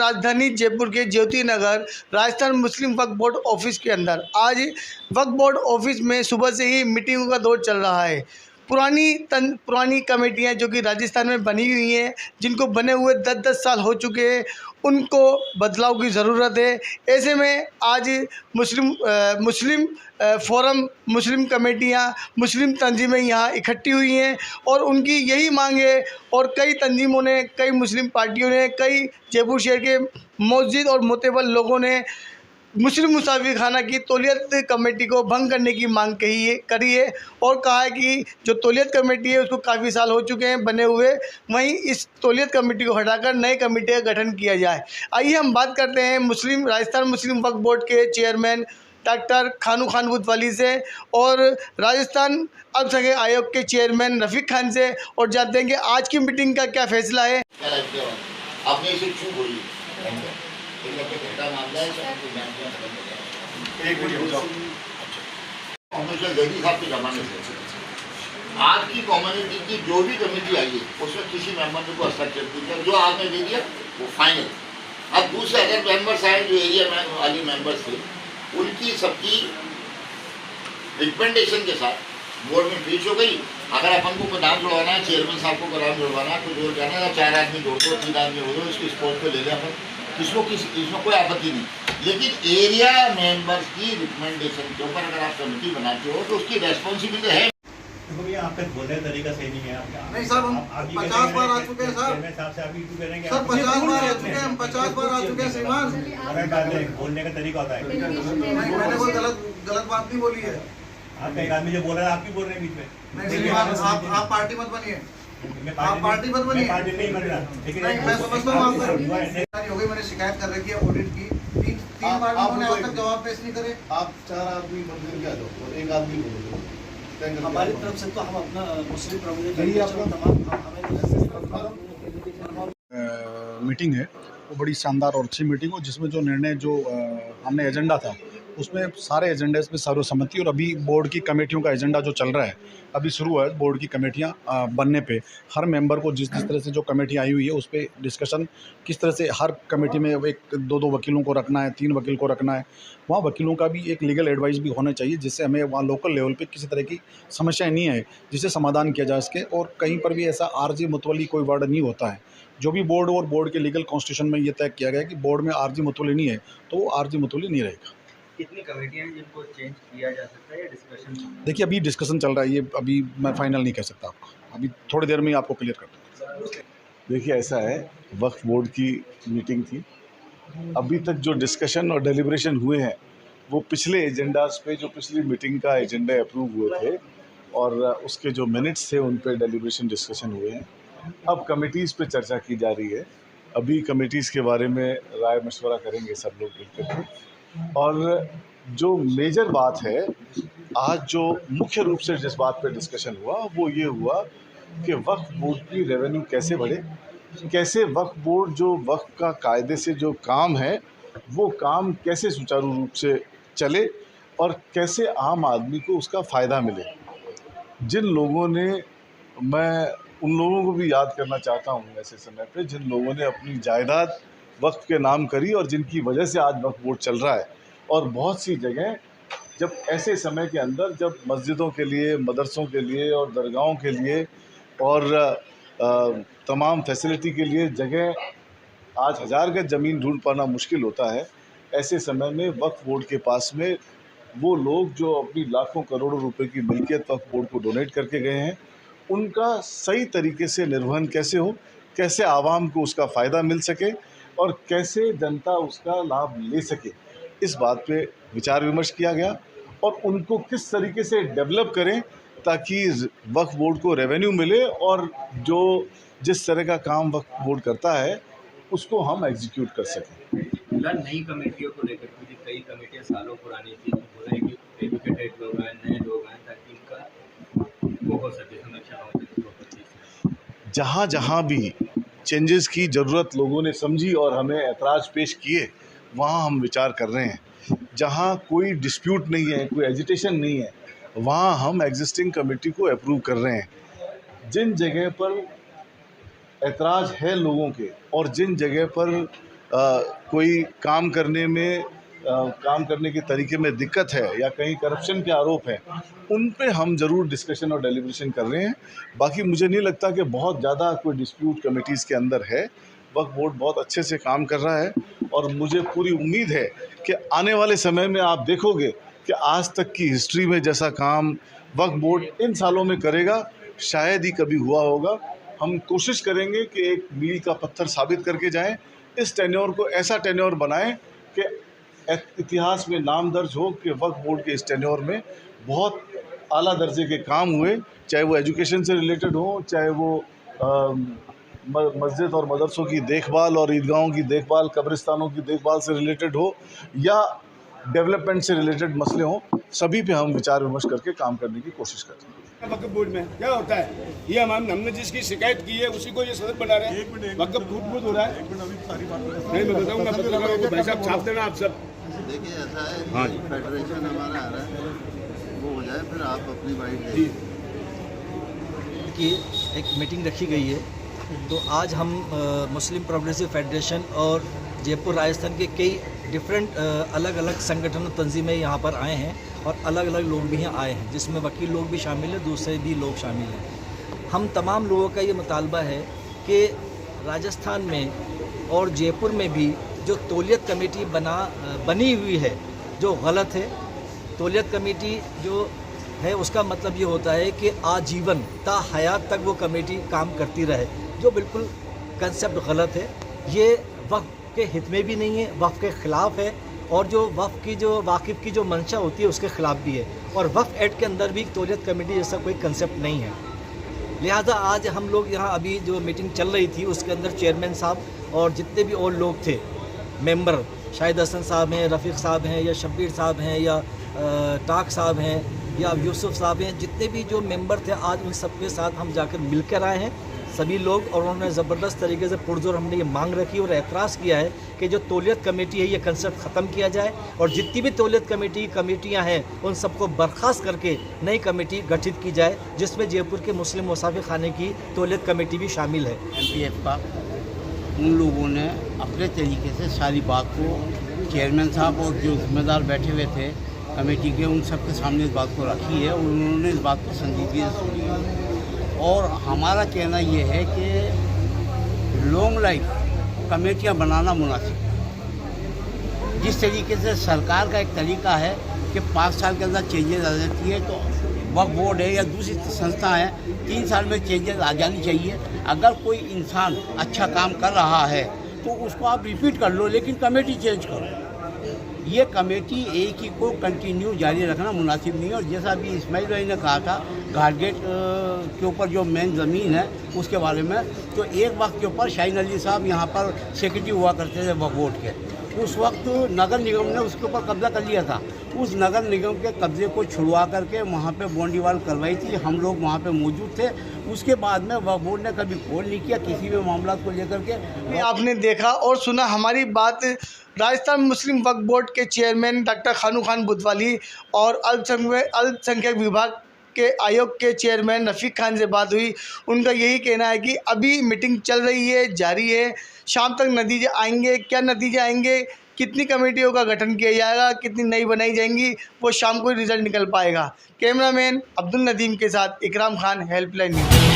राजधानी जयपुर के ज्योति नगर राजस्थान मुस्लिम वक्फ board office के अंदर आज वक्फ बोर्ड ऑफिस में सुबह से ही मीटिंगों का दौर चल रहा है। पुरानी कमेटियां जो कि राजस्थान में बनी हुई हैं, जिनको बने हुए 10-10 साल हो चुके हैं, उनको बदलाव की ज़रूरत है। ऐसे में आज मुस्लिम फोरम, मुस्लिम कमेटियां, मुस्लिम तंजीमें यहाँ इकट्ठी हुई हैं और उनकी यही मांग है। और कई तंजीमों ने, कई मुस्लिम पार्टियों ने, कई जयपुर शहर के मस्जिद और मोतबर लोगों ने मुस्लिम मुसाफिर खाना की तौलियत कमेटी को भंग करने की मांग करी है और कहा है कि जो तौलियत कमेटी है उसको काफ़ी साल हो चुके हैं बने हुए, वहीं इस तौलियत कमेटी को हटाकर नए कमेटी का गठन किया जाए। आइए हम बात करते हैं राजस्थान मुस्लिम वक्फ बोर्ड के चेयरमैन डॉक्टर खानू खान बुतवाली से और राजस्थान अल्पसंख्यक आयोग के चेयरमैन रफ़ीक खान से और जानते हैं कि आज की मीटिंग का क्या फैसला है। आपने इसे क्यों बोली? आज की कम्युनिटी की जो भी कमेटी आई है उसमें किसी मेंबर ने को हस्ताक्षर किया, जो आपने दे दिया वो फाइनल। अब दूसरे अदर मेंबर्स आए जो एरिया वाली मेंबर्स थे, उनकी सबकी रिकमेंडेशन के साथ बोर्ड में पेश हो गई। अगर अपन को नाम जुड़वाना है, चेयरमैन साहब को नाम जुड़वाना है तो जोड़ जाना है, 4 आदमी जोड़ दो, 3 आदमी हो दो, इसको स्पोर्ट पे ले लें अपन, इसमें कोई आपत्ति नहीं। लेकिन एरिया मेंबर्स की रिकमेंडेशन के ऊपर अगर आप कमेटी बनाते हो तो उसकी रेस्पॉन्सिबिलिटी है। आपका बोलने का तरीका सही नहीं है। नहीं सर, हम 50 बार आ चुके हैं सर। सर 50 बार आ चुके हैं, हम 50 बार आ चुके हैं श्रीमान। बोलने का तरीका होता है। मैंने कोई गलत बात नहीं बोली है। आप एक आदमी जो बोल रहा है, आप क्यों बोल रहे हैं बीच में? नहीं श्रीमान, आप पार्टी मत बनिए, आप पार्टी मत बनिए। पार्टी नहीं बन रहा, लेकिन मैं समझता हूँ आपका हो गई। मैंने शिकायत कर रखी है ऑडिट की, 3 बार उन्होंने आज तक जवाब पेश नहीं करे। आप 4 आदमी मंदिर क्या दो और 1 आदमी बोलो। हमारी तरफ से तो हम अपना मुस्लिम मीटिंग है वो बड़ी शानदार और अच्छी मीटिंग हो, जिसमें जो निर्णय जो हमने एजेंडा था उसमें सारे एजेंडे में सर्वसम्मति। और अभी बोर्ड की कमेटियों का एजेंडा जो चल रहा है, अभी शुरू है बोर्ड की कमेटियां बनने पे हर मेंबर को जिस तरह से जो कमेटी आई हुई है उस पर डिस्कशन, किस तरह से हर कमेटी में 1-2 वकीलों को रखना है, 3 वकील को रखना है। वहाँ वकीलों का भी एक लीगल एडवाइस भी होना चाहिए, जिससे हमें वहाँ लोकल लेवल पे किसी तरह की समस्याएं नहीं आए, जिससे समाधान किया जा सके। और कहीं पर भी ऐसा आरजी मुतवली कोई वर्ड नहीं होता है। जो भी बोर्ड और बोर्ड के लीगल कॉन्स्टिट्यूशन में ये तय किया गया है कि बोर्ड में आरजी मुतवली नहीं है तो वो आरजी मुतवली नहीं रहेगा। कितनी कमेटियां हैं जिनको चेंज किया जा सकता है या डिस्कशन? देखिए अभी डिस्कशन चल रहा है, ये अभी मैं फाइनल नहीं कह सकता आपको, अभी थोड़ी देर में ही आपको क्लियर कर दूँगा। देखिए ऐसा है, वक्फ बोर्ड की मीटिंग थी, अभी तक जो डिस्कशन और डेलिब्रेशन हुए हैं वो पिछले एजेंडाज पे, जो पिछली मीटिंग का एजेंडा अप्रूव हुए थे और उसके जो मिनट्स थे उन पे डेलिब्रेशन डिस्कशन हुए हैं। अब कमेटीज़ पे चर्चा की जा रही है। अभी कमेटीज़ के बारे में राय मशवरा करेंगे सब लोग मिलकर के। और जो मेजर बात है, आज जो मुख्य रूप से जिस बात पे डिस्कशन हुआ वो ये हुआ कि वक्फ बोर्ड की रेवेन्यू कैसे बढ़े, कैसे वक्फ बोर्ड जो वक्फ का कायदे से जो काम है वो काम कैसे सुचारू रूप से चले और कैसे आम आदमी को उसका फ़ायदा मिले। जिन लोगों ने, मैं उन लोगों को भी याद करना चाहता हूँ ऐसे समय पे, जिन लोगों ने अपनी जायदाद वक्फ के नाम करी और जिनकी वजह से आज वक्फ बोर्ड चल रहा है। और बहुत सी जगह जब ऐसे समय के अंदर जब मस्जिदों के लिए, मदरसों के लिए और दरगाहों के लिए और तमाम फैसिलिटी के लिए जगह आज 1000 गज ज़मीन ढूंढ पाना मुश्किल होता है, ऐसे समय में वक्फ बोर्ड के पास में वो लोग जो अपनी लाखों करोड़ों रुपए की मिल्कियत वक्फ बोर्ड को डोनेट करके गए हैं, उनका सही तरीके से निर्वहन कैसे हो, कैसे आवाम को उसका फ़ायदा मिल सके और कैसे जनता उसका लाभ ले सके, इस बात पे विचार विमर्श किया गया। और उनको किस तरीके से डेवलप करें ताकि वक्फ बोर्ड को रेवेन्यू मिले और जो जिस तरह का काम वक्फ बोर्ड करता है उसको हम एग्जीक्यूट कर सकें। नई कमेटियों को लेकर क्योंकि कई कमेटियां सालों पुरानी थी, हो रहे हैं कि एजुकेटेड लोग आए, नए लोग आए, ताकि इनका वो हो सके, समीक्षा हो सके। जहाँ जहाँ भी चेंजेस की ज़रूरत लोगों ने समझी और हमें ऐतराज़ पेश किए, वहाँ हम विचार कर रहे हैं। जहाँ कोई डिस्प्यूट नहीं है, कोई एजिटेशन नहीं है, वहाँ हम एग्जिस्टिंग कमेटी को अप्रूव कर रहे हैं। जिन जगह पर ऐतराज़ है लोगों के और जिन जगह पर कोई काम करने के तरीके में दिक्कत है या कहीं करप्शन के आरोप हैं, उन पे हम ज़रूर डिस्कशन और डेलिब्रेशन कर रहे हैं। बाकी मुझे नहीं लगता कि बहुत ज़्यादा कोई डिस्प्यूट कमेटीज़ के अंदर है। वक्फ बोर्ड बहुत अच्छे से काम कर रहा है और मुझे पूरी उम्मीद है कि आने वाले समय में आप देखोगे कि आज तक की हिस्ट्री में जैसा काम वक्फ बोर्ड इन सालों में करेगा शायद ही कभी हुआ होगा। हम कोशिश करेंगे कि एक मील का पत्थर साबित करके जाएं, इस टेन्योर को ऐसा टेन्योर बनाएं कि इतिहास में नाम दर्ज हो कि वक्फ बोर्ड के इस टेन्योर में बहुत आला दर्जे के काम हुए, चाहे वो एजुकेशन से रिलेटेड हो, चाहे वो मस्जिद और मदरसों की देखभाल और ईदगाहों की देखभाल, कब्रिस्तानों की देखभाल से रिलेटेड हो या डेवलपमेंट से रिलेटेड मसले हों, सभी पे हम विचार विमर्श करके काम करने की कोशिश करते हैं। वक्फ बोर्ड में क्या होता है, ये हमने जिसकी शिकायत की है उसी को ये सदस्य बना रहे हैं। वक्फ फूट हो रहा है। नहीं मैं बताऊंगा, पत्रकारों को भाई साहब छाप देना आप सब। देखिए ऐसा है, हाँ जी, फेडरेशन हमारा आ रहा है, वो हो जाए फिर आप अपनी बाइट जी। कि एक मीटिंग रखी गई है, तो आज हम मुस्लिम प्रोग्रेसिव फेडरेशन और जयपुर राजस्थान के कई डिफरेंट अलग अलग संगठन और तंजीमें यहाँ पर आए हैं और अलग अलग लोग भी यहाँ आए हैं, जिसमें वकील लोग भी शामिल हैं, दूसरे भी लोग शामिल हैं। हम तमाम लोगों का ये मुतालबा है कि राजस्थान में और जयपुर में भी जो तौलियत कमेटी बनी हुई है जो गलत है। तौलियत कमेटी जो है उसका मतलब ये होता है कि आजीवन ता हयात तक वो कमेटी काम करती रहे, जो बिल्कुल कंसेप्ट गलत है। ये वक्फ के हित में भी नहीं है, वक्फ के ख़िलाफ़ है और जो वक्फ की जो वाकिफ़ की जो मंशा होती है उसके ख़िलाफ़ भी है। और वक्फ एक्ट के अंदर भी तौलियत कमेटी जैसा कोई कंसेप्ट नहीं है। लिहाजा आज हम लोग यहाँ अभी जो मीटिंग चल रही थी उसके अंदर चेयरमैन साहब और जितने भी और लोग थे मेंबर, शाहिद हसन साहब हैं, रफ़ीक साहब हैं या शब्बीर साहब हैं या टाक साहब हैं या यूसुफ साहब हैं, जितने भी जो मेंबर थे आज उन सब के साथ हम जाकर मिलकर आए हैं सभी लोग। और उन्होंने ज़बरदस्त तरीके से पुरजोर हमने ये मांग रखी और एतराज़ किया है कि जो तौलियत कमेटी है ये कंसेप्ट ख़त्म किया जाए और जितनी भी तौलियत कमेटियाँ हैं उन सबको बर्खास्त करके नई कमेटी गठित की जाए, जिसमें जयपुर के मुस्लिम मुसाफिर खाने की तौलियत कमेटी भी शामिल है। MPF का उन लोगों ने अपने तरीके से सारी बात को चेयरमैन साहब और जो जिम्मेदार बैठे हुए थे कमेटी के, उन सब के सामने इस बात को रखी है और उन्होंने इस बात को संजीदगी से सुनी है। और हमारा कहना ये है कि लॉन्ग लाइफ कमेटियां बनाना मुनासिब। जिस तरीके से सरकार का एक तरीका है कि 5 साल के अंदर चेंजेस आ जाती है, तो वक्फ बोर्ड है या दूसरी संस्था है 3 साल में चेंजेस आ जानी चाहिए। अगर कोई इंसान अच्छा काम कर रहा है तो उसको आप रिपीट कर लो, लेकिन कमेटी चेंज करो। ये कमेटी एक ही को कंटिन्यू जारी रखना मुनासिब नहीं है। और जैसा अभी इस्माइल भाई ने कहा था घाटगेट के ऊपर जो मेन ज़मीन है उसके बारे में, तो एक वक्त के ऊपर शाहीन अली साहब यहाँ पर सेक्रेटरी हुआ करते थे वक्फ बोर्ड के, उस वक्त नगर निगम ने उसके ऊपर कब्जा कर लिया था। उस नगर निगम के कब्जे को छुड़वा करके वहाँ पे बाउंड्री वॉल करवाई थी, हम लोग वहाँ पे मौजूद थे। उसके बाद में वक्फ बोर्ड ने कभी कॉल नहीं किया किसी भी मामला को लेकर के। आपने देखा और सुना हमारी बात राजस्थान मुस्लिम वक्फ बोर्ड के चेयरमैन डॉक्टर खानू खान बुधवाली और अल्पसंख्यक विभाग के आयोग के चेयरमैन रफ़ीक खान से बात हुई। उनका यही कहना है कि अभी मीटिंग चल रही है, जारी है, शाम तक नतीजे आएंगे। क्या नतीजे आएंगे, कितनी कमेटियों का गठन किया जाएगा, कितनी नई बनाई जाएंगी, वो शाम को रिजल्ट निकल पाएगा। कैमरामैन अब्दुल नदीम के साथ इकराम खान, हेल्पलाइन न्यूज़।